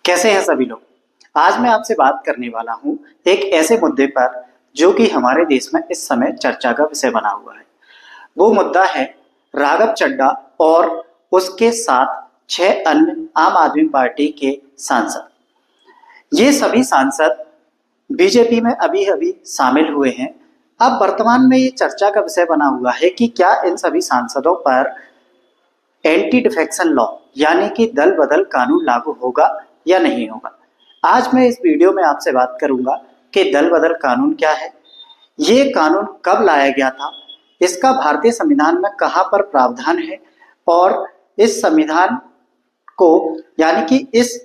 कैसे हैं सभी लोग। आज मैं आपसे बात करने वाला हूं एक ऐसे मुद्दे पर जो कि हमारे देश में इस समय चर्चा का विषय बना हुआ है। वो मुद्दा है राघव चड्ढा और उसके साथ 6 अन्य आम आदमी पार्टी के सांसद। ये सभी सांसद बीजेपी में अभी अभी शामिल हुए हैं। अब वर्तमान में ये चर्चा का विषय बना हुआ है कि क्या इन सभी सांसदों पर एंटी डिफेक्शन लॉ यानी कि दल बदल कानून लागू होगा या नहीं होगा। आज मैं इस वीडियो में आपसे बात करूंगा कि दल बदल कानून क्या है, ये कानून कब लाया गया था, इसका भारतीय संविधान में कहां पर प्रावधान है और इस संविधान को यानी कि इस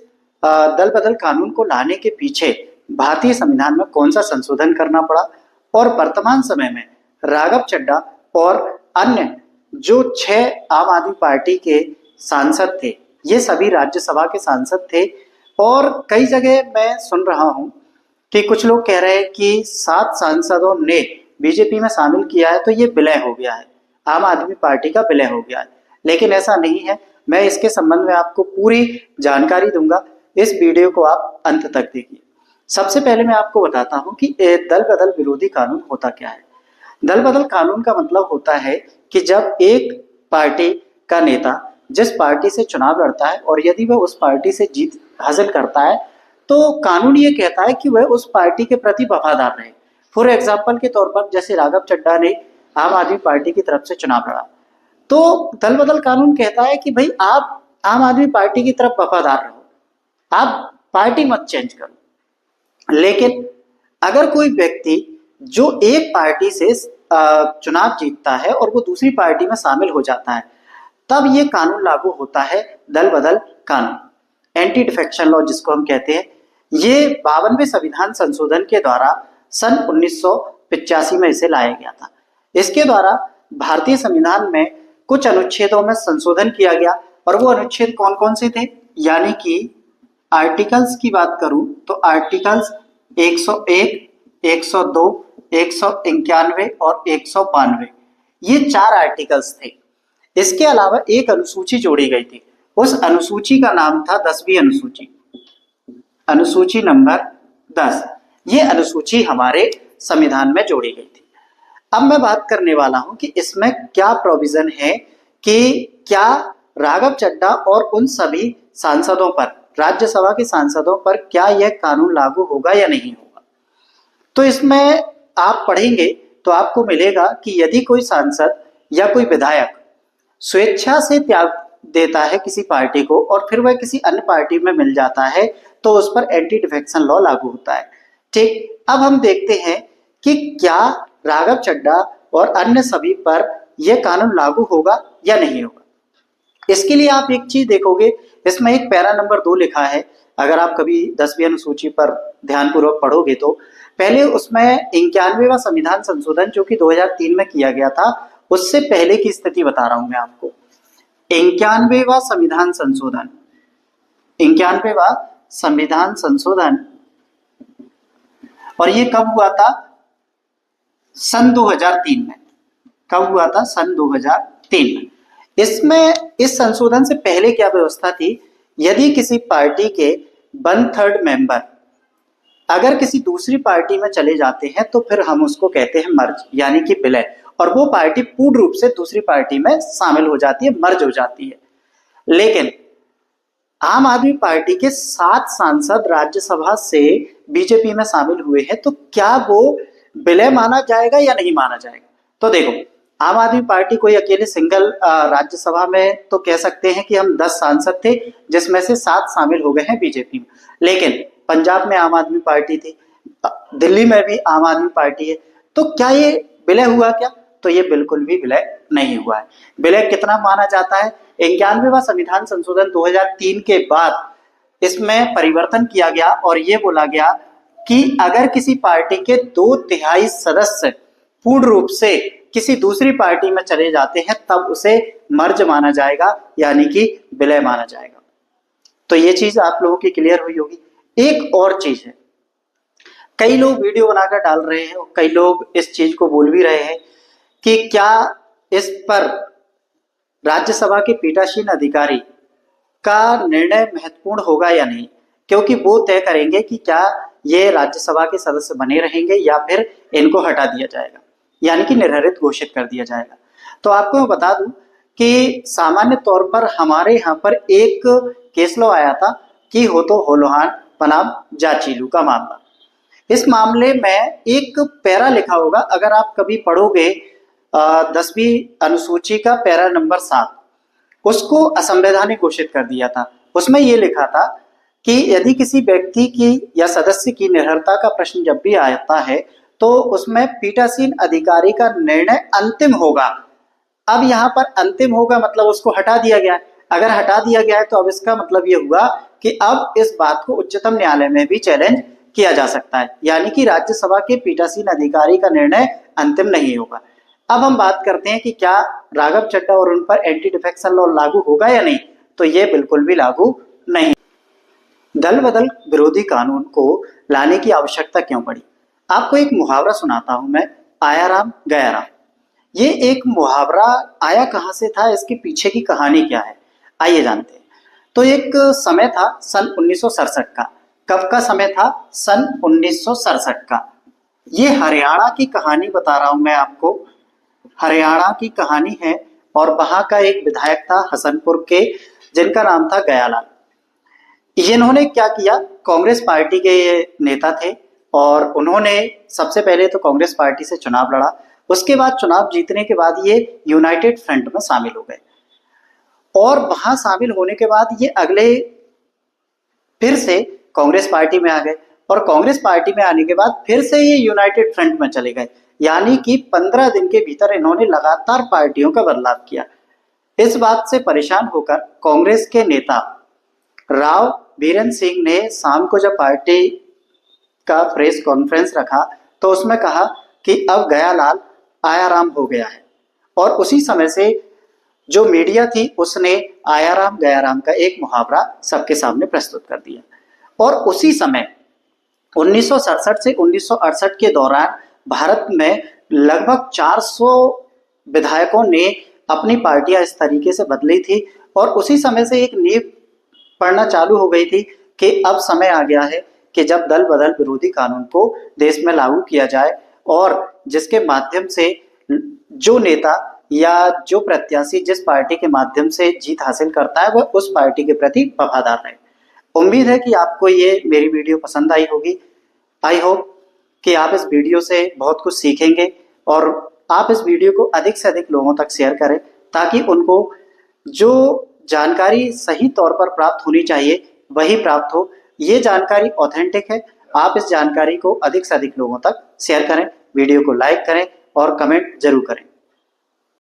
दल बदल कानून को लाने के पीछे भारतीय संविधान में कौन सा संशोधन करना पड़ा और वर्तमान समय में राघव चड्ढा और अन्य जो 6 आम आदमी पार्टी के सांसद थे, ये सभी राज्यसभा के सांसद थे। और कई जगह मैं सुन रहा हूं कि कुछ लोग कह रहे हैं कि 7 सांसदों ने बीजेपी में शामिल किया है तो ये विलय हो गया है, आम आदमी पार्टी का विलय हो गया है। लेकिन ऐसा नहीं है। मैं इसके संबंध में आपको पूरी जानकारी दूंगा, इस वीडियो को आप अंत तक देखिए। सबसे पहले मैं आपको बताता हूं कि दल बदल विरोधी कानून होता क्या है। दल बदल कानून का मतलब होता है कि जब एक पार्टी का नेता जिस पार्टी से चुनाव लड़ता है और यदि वह उस पार्टी से जीत हासिल करता है तो कानून ये कहता है कि वह उस पार्टी के प्रति वफादार रहे। फॉर एग्जाम्पल के तौर पर जैसे राघव चड्ढा ने आम आदमी पार्टी की तरफ से चुनाव लड़ा तो दल बदल कानून कहता है कि भाई आप आम आदमी पार्टी की तरफ वफादार रहो, आप पार्टी मत चेंज करो। लेकिन अगर कोई व्यक्ति जो एक पार्टी से चुनाव जीतता है और वो दूसरी पार्टी में शामिल हो जाता है तब ये कानून लागू होता है, दल बदल कानून, एंटी डिफेक्शन लॉ जिसको हम कहते हैं। ये 52वें संविधान संशोधन के द्वारा सन 1985 में इसे लाया गया था। इसके द्वारा भारतीय संविधान में कुछ अनुच्छेदों में संशोधन किया गया और वो अनुच्छेद कौन कौन से थे, यानी कि आर्टिकल्स की बात करूं तो आर्टिकल्स 101, 102, 191 और 192, ये 4 आर्टिकल्स थे। इसके अलावा एक अनुसूची जोड़ी गई थी, उस अनुसूची का नाम था 10वीं अनुसूची, अनुसूची नंबर 10। ये अनुसूची हमारे संविधान में जोड़ी गई थी। अब मैं बात करने वाला हूं कि इसमें क्या प्रोविजन है कि क्या राघव चड्ढा और उन सभी सांसदों पर, राज्यसभा के सांसदों पर क्या यह कानून लागू होगा या नहीं होगा। तो इसमें आप पढ़ेंगे तो आपको मिलेगा कि यदि कोई सांसद या कोई विधायक स्वेच्छा से त्याग देता है किसी पार्टी को और फिर वह किसी अन्य पार्टी में मिल जाता है तो उस पर एंटी डिफेक्शन लॉ लागू होता है। ठीक, अब हम देखते हैं कि क्या राघव चड्ढा और अन्य सभी पर यह कानून लागू होगा या नहीं होगा। इसके लिए आप एक चीज देखोगे, इसमें एक पैरा नंबर 2 लिखा है। अगर आप कभी 10वीं अनुसूची पर ध्यानपूर्वक पढ़ोगे तो पहले उसमें 91वां संविधान संशोधन जो कि 2003 में किया गया था, उससे पहले की स्थिति बता रहा हूं मैं आपको। 91वां संविधान संशोधन, 91वां संविधान संशोधन, और ये कब हुआ था? सन 2003 में। कब हुआ था? सन 2003 में। इसमें इस संशोधन से पहले क्या व्यवस्था थी, यदि किसी पार्टी के 1/3 मेंबर अगर किसी दूसरी पार्टी में चले जाते हैं तो फिर हम उसको कहते हैं मर्ज यानी कि विलय, और वो पार्टी पूर्ण रूप से दूसरी पार्टी में शामिल हो जाती है, मर्ज हो जाती है। लेकिन आम आदमी पार्टी के 7 सांसद राज्यसभा से बीजेपी में शामिल हुए हैं तो क्या वो विलय माना जाएगा या नहीं माना जाएगा। तो देखो, आम आदमी पार्टी कोई अकेले सिंगल राज्यसभा में तो कह सकते हैं कि हम 10 सांसद थे जिसमें से 7 शामिल हो गए हैं बीजेपी में। लेकिन पंजाब में आम आदमी पार्टी थी, दिल्ली में भी आम आदमी पार्टी है, तो क्या ये विलय हुआ क्या? तो ये बिल्कुल भी विलय नहीं हुआ है। विलय कितना माना जाता है? 91वां संविधान संशोधन 2003 के बाद इसमें परिवर्तन किया गया और ये बोला गया कि अगर किसी पार्टी के 2/3 सदस्य पूर्ण रूप से किसी दूसरी पार्टी में चले जाते हैं तब उसे मर्ज माना जाएगा यानी कि विलय माना जाएगा। तो ये चीज आप लोगों की क्लियर हुई होगी। एक और चीज है, कई लोग वीडियो बनाकर डाल रहे हैं और कई लोग इस चीज को बोल भी रहे हैं कि क्या इस पर राज्यसभा के पीठासीन अधिकारी का निर्णय महत्वपूर्ण होगा या नहीं। क्योंकि वो तय करेंगे कि क्या ये राज्यसभा के सदस्य बने रहेंगे या फिर इनको हटा दिया जाएगा, यानी कि निर्हरित घोषित कर दिया जाएगा। तो आपको मैं बता दूं कि सामान्य तौर पर हमारे यहाँ पर एक केस लॉ आया था कि हो तो होलोहान बनाम जाचीलू का मामला। इस मामले में एक पैरा लिखा होगा, अगर आप कभी पढ़ोगे 10वीं अनुसूची का पैरा नंबर 7, उसको असंवैधानिक घोषित कर दिया था। उसमें ये लिखा था कि यदि किसी व्यक्ति की या सदस्य की निर्भरता का प्रश्न जब भी आता है तो उसमें पीठासीन अधिकारी का निर्णय अंतिम होगा। अब यहाँ पर अंतिम होगा मतलब उसको हटा दिया गया है। अगर हटा दिया गया है तो अब इसका मतलब ये हुआ कि अब इस बात को उच्चतम न्यायालय में भी चैलेंज किया जा सकता है, यानी कि राज्यसभा के पीठासीन अधिकारी का निर्णय अंतिम नहीं होगा। अब हम बात करते हैं कि क्या राघव चड्ढा और उन पर एंटी डिफेक्शन लॉ लागू होगा या नहीं, तो ये बिल्कुल भी लागू नहीं। दल बदल विरोधी कानून को लाने की आवश्यकता क्यों पड़ी? आपको एक मुहावरा सुनाता हूं मैं, आया राम गया राम। ये एक मुहावरा आया कहां से था, इसके पीछे की कहानी क्या है, आइए जानते हैं। तो एक समय था सन 1967 का। कब का समय था? सन 1967 का। ये हरियाणा की कहानी बता रहा हूं मैं आपको, हरियाणा की कहानी है। और वहां का एक विधायक था हसनपुर के, जिनका नाम था गयालाल। इन्होंने क्या किया, कांग्रेस पार्टी के ये नेता थे और उन्होंने सबसे पहले तो कांग्रेस पार्टी से चुनाव लड़ा। उसके बाद चुनाव जीतने के बाद ये यूनाइटेड फ्रंट में शामिल हो गए और वहां शामिल होने के बाद ये अगले फिर से कांग्रेस पार्टी में आ गए और कांग्रेस पार्टी में आने के बाद फिर से ये यूनाइटेड फ्रंट में चले गए, यानी कि 15 दिन के भीतर इन्होंने लगातार पार्टियों का बदलाव किया। इस बात से परेशान होकर कांग्रेस के नेता राव बीरेंद्र सिंह ने शाम को जब पार्टी का प्रेस कॉन्फ्रेंस रखा तो उसमें कहा कि अब गयालाल आयाराम हो गया है। और उसी समय से जो मीडिया थी उसने आयाराम गयाराम का एक मुहावरा सबके सामने प्रस्तुत कर दिया। और उसी समय 1967 से 1968 के दौरान भारत में लगभग 400 विधायकों ने अपनी पार्टियां इस तरीके से बदली थी और उसी समय से एक नींव पड़ना चालू हो गई थी कि अब समय आ गया है कि जब दल बदल विरोधी कानून को देश में लागू किया जाए और जिसके माध्यम से जो नेता या जो प्रत्याशी जिस पार्टी के माध्यम से जीत हासिल करता है वह उस पार्टी के प्रति वफादार रहे। उम्मीद है कि आपको ये मेरी वीडियो पसंद आई होगी। आई होप कि आप इस वीडियो से बहुत कुछ सीखेंगे और आप इस वीडियो को अधिक से अधिक लोगों तक शेयर करें ताकि उनको जो जानकारी सही तौर पर प्राप्त होनी चाहिए वही प्राप्त हो। ये जानकारी ऑथेंटिक है। आप इस जानकारी को अधिक से अधिक लोगों तक शेयर करें, वीडियो को लाइक करें और कमेंट जरूर करें।